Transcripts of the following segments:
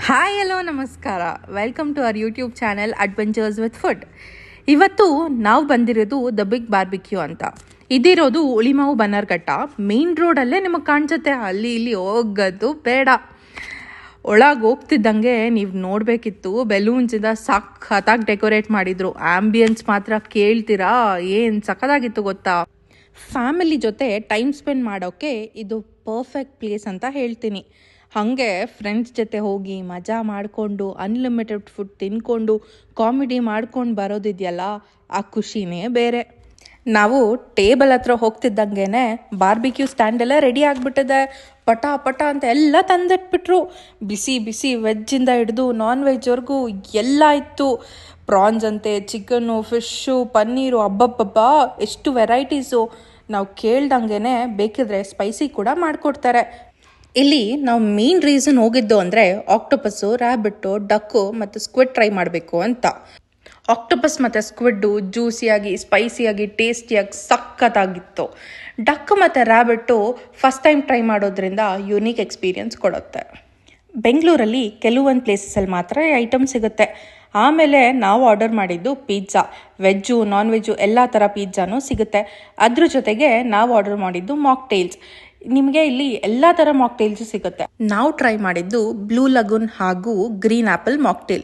Hi hello ನಮಸ್ಕಾರ, welcome to our YouTube channel adventures with food. ಇವತ್ತು ನಾವು ಬಂದಿರೋದು ದ ಬಿಗ್ ಬಾರ್ಬಿಕ್ಯೂ ಅಂತ. ಇದಿರೋದು ಉಳಿಮಾವು ಬನ್ನರ್ಘಟ್ಟ ಮೇನ್ ರೋಡಲ್ಲೇ ನಿಮಗೆ ಕಾಣಿಸುತ್ತೆ. ಅಲ್ಲಿ ಇಲ್ಲಿ ಹೋಗೋದು ಬೇಡ. ಒಳಗೆ ಹೋಗ್ತಿದ್ದಂಗೆ ನೀವು ನೋಡಬೇಕಿತ್ತು, ಬೆಲೂನ್ಸಿಂದ ಸಖತ್ತಾಗಿ ಡೆಕೋರೇಟ್ ಮಾಡಿದ್ರು. ಆಂಬಿಯನ್ಸ್ ಮಾತ್ರ ಕೇಳ್ತೀರಾ, ಏನು ಸಖತ್ತಾಗಿತ್ತು ಗೊತ್ತಾ. ಫ್ಯಾಮಿಲಿ ಜೊತೆ ಟೈಮ್ ಸ್ಪೆಂಡ್ ಮಾಡೋಕ್ಕೆ ಇದು ಪರ್ಫೆಕ್ಟ್ ಪ್ಲೇಸ್ ಅಂತ ಹೇಳ್ತೀನಿ. ಹಾಗೆ ಫ್ರೆಂಡ್ಸ್ ಜೊತೆ ಹೋಗಿ ಮಜಾ ಮಾಡಿಕೊಂಡು ಅನ್ಲಿಮಿಟೆಡ್ ಫುಡ್ ತಿನ್ಕೊಂಡು ಕಾಮಿಡಿ ಮಾಡ್ಕೊಂಡು ಬರೋದಿದೆಯಲ್ಲ, ಆ ಖುಷಿನೇ ಬೇರೆ. ನಾವು ಟೇಬಲ್ ಹತ್ರ ಹೋಗ್ತಿದ್ದಂಗೆ ಬಾರ್ಬಿಕ್ಯೂ ಸ್ಟ್ಯಾಂಡೆಲ್ಲ ರೆಡಿ ಆಗಿಬಿಟ್ಟಿದೆ. ಪಟ ಪಟ ಅಂತ ಎಲ್ಲ ತಂದಿಟ್ಬಿಟ್ರು. ಬಿಸಿ ಬಿಸಿ ವೆಜ್ಜಿಂದ ಹಿಡಿದು ನಾನ್ ವೆಜ್ವರೆಗೂ ಎಲ್ಲ ಇತ್ತು. ಪ್ರಾನ್ಸ್ ಅಂತೆ, ಚಿಕನ್ನು, ಫಿಶ್ಶು, ಪನ್ನೀರು, ಅಬ್ಬಬ್ಬಬ್ಬ ಎಷ್ಟು ವೆರೈಟೀಸು. ನಾವು ಕೇಳ್ದಂಗೆ ಬೇಕಿದ್ರೆ ಸ್ಪೈಸಿ ಕೂಡ ಮಾಡಿಕೊಡ್ತಾರೆ. ಇಲ್ಲಿ ನಾವು ಮೇನ್ ರೀಸನ್ ಹೋಗಿದ್ದು ಅಂದರೆ ಆಕ್ಟೋಪಸ್ಸು, ರ್ಯಾಬಿಟ್ಟು, ಡಕ್ಕು ಮತ್ತು ಸ್ಕ್ವಿಡ್ ಟ್ರೈ ಮಾಡಬೇಕು ಅಂತ. ಆಕ್ಟೋಪಸ್ ಮತ್ತು ಸ್ಕ್ವಿಡ್ಡು ಜ್ಯೂಸಿಯಾಗಿ, ಸ್ಪೈಸಿಯಾಗಿ, ಟೇಸ್ಟಿಯಾಗಿ ಸಖತ್ತಾಗಿತ್ತು. ಡಕ್ ಮತ್ತು ರ್ಯಾಬಿಟ್ಟು ಫಸ್ಟ್ ಟೈಮ್ ಟ್ರೈ ಮಾಡೋದ್ರಿಂದ ಯುನೀಕ್ ಎಕ್ಸ್ಪೀರಿಯನ್ಸ್ ಕೊಡುತ್ತೆ. ಬೆಂಗಳೂರಲ್ಲಿ ಕೆಲವೊಂದು ಪ್ಲೇಸಸಲ್ಲಿ ಮಾತ್ರ ಈ ಐಟಮ್ ಸಿಗುತ್ತೆ. ಆಮೇಲೆ ನಾವು ಆರ್ಡರ್ ಮಾಡಿದ್ದು ಪಿಜ್ಜಾ, ವೆಜ್ಜು ನಾನ್ ವೆಜ್ಜು ಎಲ್ಲ ಥರ ಪಿಜ್ಜಾನೂ ಸಿಗುತ್ತೆ. ಅದ್ರ ಜೊತೆಗೆ ನಾವು ಆರ್ಡರ್ ಮಾಡಿದ್ದು ಮಾಕ್ಟೇಲ್ಸ್. ನಿಮಗೆ ಇಲ್ಲಿ ಎಲ್ಲ ಥರ ಮಾಕ್ಟೇಲ್ಸು ಸಿಗುತ್ತೆ. ನಾವು ಟ್ರೈ ಮಾಡಿದ್ದು ಬ್ಲೂ ಲಗೂನ್ ಹಾಗೂ ಗ್ರೀನ್ ಆ್ಯಪಲ್ ಮಾಕ್ಟೇಲ್.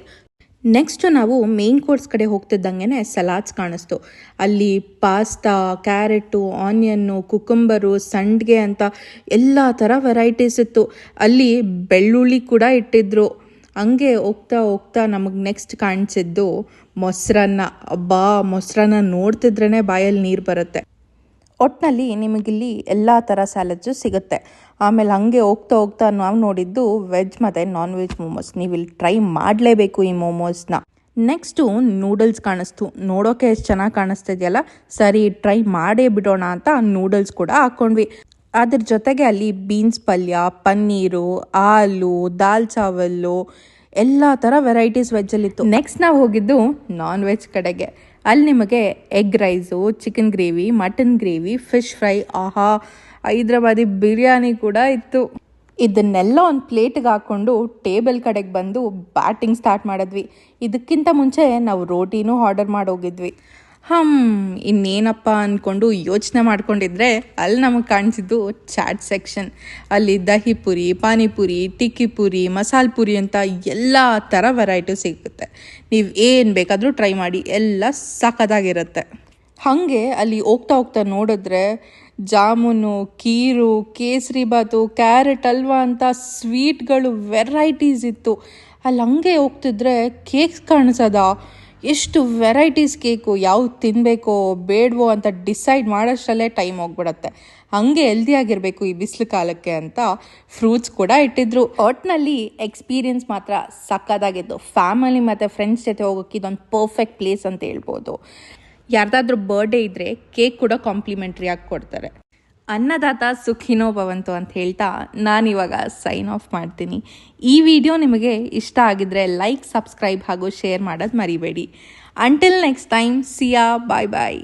ನೆಕ್ಸ್ಟು ನಾವು ಮೇನ್ ಕೋರ್ಸ್ ಕಡೆ ಹೋಗ್ತಿದ್ದಂಗೆ ಸಲಾಡ್ಸ್ ಕಾಣಿಸ್ತು. ಅಲ್ಲಿ ಪಾಸ್ತಾ, ಕ್ಯಾರೆಟು, ಆನಿಯನ್ನು, ಕುಕುಂಬರು, ಸಂಡಿಗೆ ಅಂತ ಎಲ್ಲ ಥರ ವೆರೈಟೀಸ್ ಇತ್ತು. ಅಲ್ಲಿ ಬೆಳ್ಳುಳ್ಳಿ ಕೂಡ ಇಟ್ಟಿದ್ರು. ಹಂಗೆ ಹೋಗ್ತಾ ಹೋಗ್ತಾ ನಮಗೆ ನೆಕ್ಸ್ಟ್ ಕಾಣಿಸಿದ್ದು ಮೊಸರನ್ನ. ಅಬ್ಬಾ, ಮೊಸರನ್ನ ನೋಡ್ತಿದ್ರೇ ಬಾಯಲ್ಲಿ ನೀರು ಬರುತ್ತೆ. ಒಟ್ಟಿನಲ್ಲಿ ನಿಮಗಿಲ್ಲಿ ಎಲ್ಲ ಥರ ಸ್ಯಾಲಡ್ಸು ಸಿಗುತ್ತೆ. ಆಮೇಲೆ ಹಾಗೆ ಹೋಗ್ತಾ ಹೋಗ್ತಾ ನಾವು ನೋಡಿದ್ದು ವೆಜ್ ಮತ್ತು ನಾನ್ ವೆಜ್ ಮೋಮೋಸ್. ನೀವು ಇಲ್ಲಿ ಟ್ರೈ ಮಾಡಲೇಬೇಕು ಈ ಮೋಮೋಸ್ನ. ನೆಕ್ಸ್ಟು ನೂಡಲ್ಸ್ ಕಾಣಿಸ್ತು. ನೋಡೋಕೆ ಎಷ್ಟು ಚೆನ್ನಾಗಿ ಕಾಣಿಸ್ತಿದೆಯಲ್ಲ, ಸರಿ ಟ್ರೈ ಮಾಡೇ ಬಿಡೋಣ ಅಂತ ನೂಡಲ್ಸ್ ಕೂಡ ಹಾಕ್ಕೊಂಡ್ವಿ. ಅದ್ರ ಜೊತೆಗೆ ಅಲ್ಲಿ ಬೀನ್ಸ್ ಪಲ್ಯ, ಪನ್ನೀರು, ಆಲೂ, ದಾಲ್ ಚಾವಲ್ಲು ಎಲ್ಲ ಥರ ವೆರೈಟೀಸ್ ವೆಜ್ಜಲ್ಲಿತ್ತು. ನೆಕ್ಸ್ಟ್ ನಾವು ಹೋಗಿದ್ದು ನಾನ್ ವೆಜ್ ಕಡೆಗೆ. ಅಲ್ಲಿ ನಿಮಗೆ egg rice, chicken gravy, mutton gravy, fish fry, ಆಹಾ, ಹೈದ್ರಾಬಾದಿ ಬಿರಿಯಾನಿ ಕೂಡ ಇತ್ತು. ಇದನ್ನೆಲ್ಲ ಒಂದು ಪ್ಲೇಟ್ಗೆ ಹಾಕ್ಕೊಂಡು ಟೇಬಲ್ ಕಡೆಗೆ ಬಂದು ಬ್ಯಾಟಿಂಗ್ ಸ್ಟಾರ್ಟ್ ಮಾಡಿದ್ವಿ. ಇದಕ್ಕಿಂತ ಮುಂಚೆ ನಾವು ರೋಟಿನೂ ಆರ್ಡರ್ ಮಾಡೋಗಿದ್ವಿ. ಇನ್ನೇನಪ್ಪ ಅಂದ್ಕೊಂಡು ಯೋಚನೆ ಮಾಡ್ಕೊಂಡಿದ್ರೆ ಅಲ್ಲಿ ನಮಗೆ ಕಾಣಿಸಿದ್ದು ಚಾಟ್ ಸೆಕ್ಷನ್. ಅಲ್ಲಿ ದಹಿ ಪುರಿ, ಪಾನಿಪುರಿ, ಟಿಕ್ಕಿ ಪುರಿ, ಮಸಾಲೆ ಪುರಿ ಅಂತ ಎಲ್ಲ ಥರ ವೆರೈಟಿ ಸಿಗುತ್ತೆ. ನೀವು ಏನು ಬೇಕಾದರೂ ಟ್ರೈ ಮಾಡಿ, ಎಲ್ಲ ಸಖತ್ತಾಗಿರುತ್ತೆ. ಹಾಗೆ ಅಲ್ಲಿ ಹೋಗ್ತಾ ಹೋಗ್ತಾ ನೋಡಿದ್ರೆ ಜಾಮೂನು, ಕೀರು, ಕೇಸರಿ ಬಾತು, ಕ್ಯಾರೆಟ್ ಹಲ್ವಾ ಅಂತ ಸ್ವೀಟ್ಗಳು ವೆರೈಟೀಸ್ ಇತ್ತು. ಅಲ್ಲಿ ಹಂಗೆ ಹೋಗ್ತಿದ್ರೆ ಕೇಕ್ಸ್ ಕಾಣಿಸೋದ, ಎಷ್ಟು ವೆರೈಟೀಸ್ ಕೇಕು, ಯಾವ್ದು ತಿನ್ನಬೇಕೋ ಬೇಡವೋ ಅಂತ ಡಿಸೈಡ್ ಮಾಡೋಷ್ಟರಲ್ಲೇ ಟೈಮ್ ಹೋಗ್ಬಿಡತ್ತೆ. ಹಾಗೆ ಹೆಲ್ದಿಯಾಗಿರಬೇಕು ಈ ಬಿಸಿಲು ಕಾಲಕ್ಕೆ ಅಂತ ಫ್ರೂಟ್ಸ್ ಕೂಡ ಇಟ್ಟಿದ್ರು. ಒಟ್ಟಿನಲ್ಲಿ ಎಕ್ಸ್ಪೀರಿಯನ್ಸ್ ಮಾತ್ರ ಸಕ್ಕತ್ತಾಗಿತ್ತು. ಫ್ಯಾಮಿಲಿ ಮತ್ತು ಫ್ರೆಂಡ್ಸ್ ಜೊತೆ ಹೋಗೋಕ್ಕೆ ಇದೊಂದು ಪರ್ಫೆಕ್ಟ್ ಪ್ಲೇಸ್ ಅಂತ ಹೇಳ್ಬೋದು. ಯಾರ್ದಾದ್ರೂ ಬರ್ಡೇ ಇದ್ದರೆ ಕೇಕ್ ಕೂಡ ಕಾಂಪ್ಲಿಮೆಂಟ್ರಿಯಾಗಿ ಕೊಡ್ತಾರೆ. ಅನ್ನದಾತ ಸುಖಿನೋ ಭವಂತು ಅಂತ ಹೇಳ್ತಾ ನಾನಿವಾಗ ಸೈನ್ ಆಫ್ ಮಾಡ್ತೀನಿ. ಈ ವಿಡಿಯೋ ನಿಮಗೆ ಇಷ್ಟ ಆಗಿದ್ರೆ ಲೈಕ್, ಸಬ್ಸ್ಕ್ರೈಬ್ ಹಾಗೂ ಶೇರ್ ಮಾಡೋದು ಮರಿಬೇಡಿ. ಅಂಟಿಲ್ ನೆಕ್ಸ್ಟ್ ಟೈಮ್, ಸಿಯಾ, ಬಾಯ್ ಬಾಯ್.